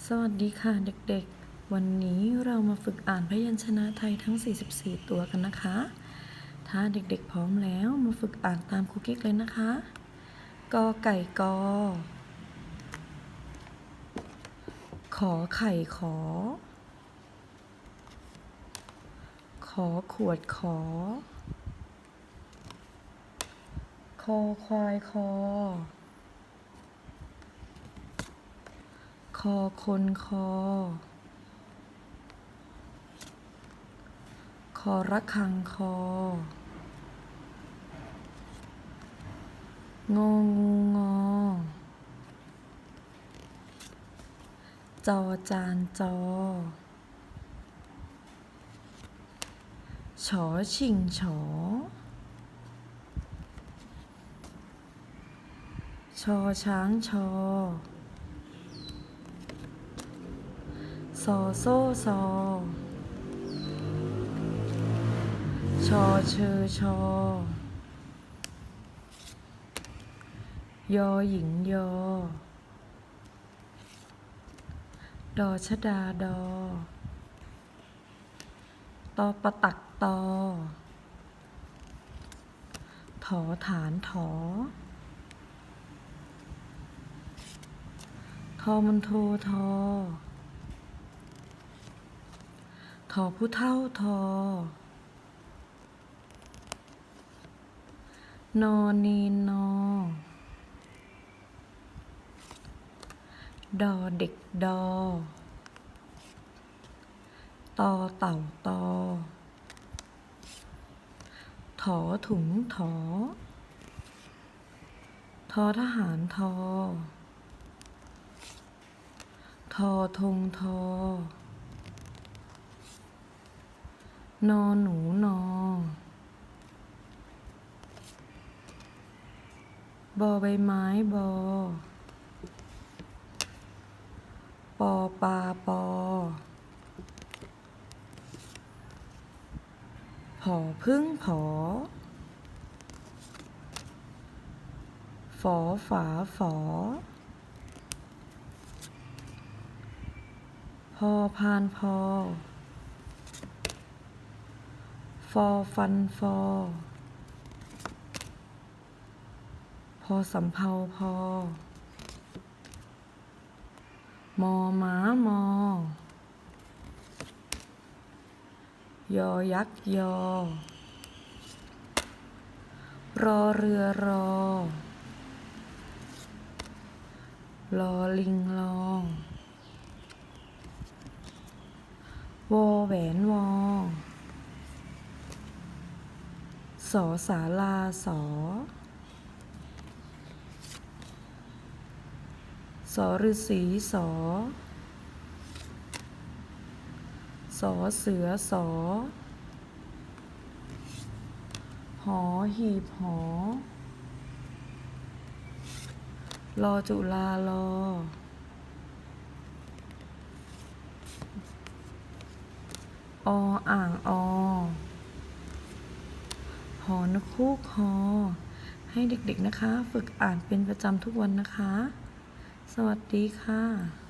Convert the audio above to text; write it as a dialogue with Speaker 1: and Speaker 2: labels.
Speaker 1: สวัสดีค่ะเด็กๆ วันนี้เรามาฝึกอ่านพยัญชนะไทยทั้ง 44 ตัวกันนะคะ ถ้าเด็กๆพร้อมแล้วมาฝึกอ่านตามครูกิ๊กเลยนะคะ กอไก่กอ ขอไข่ขอ ขอขวดขอ คอควายคอ คอคนคอ คอระฆังคอ งองูงอ จอจานจอ ฉอชิงฉอ ชอช้างชอ ซอโซ่ซอ ชอเชอชอ ยอหญิงยอ ดอชดาดอ ตอประตักตอ ถอฐานถอ ทอมันโททอ ทอผู้เท่าทอ นอนีนอ ดอเด็กดอ ตอเต่าตอ ถอถุงถอ ทอทหารทอ ทอธงทอ นอหนูนอ บอใบไม้บอ ปอปลาปอ ผอพึ่งผอ ฝอฝาฝอ พอพานพอ ฟอฟันฟอ พอสำเภาพอ มอม้ามอ ยอยักษ์ยอ รอเรือรอ ลอลิงลอ วอแหวนวอ สอศาลาสอ สอฤาษีสอ สอเสือสอ หอหีบหอ รอจุฬาลอ ออ่างอ หอนกฮูกฮอ ให้เด็กๆนะคะฝึกอ่านเป็นประจำทุกวันนะคะ สวัสดีค่ะ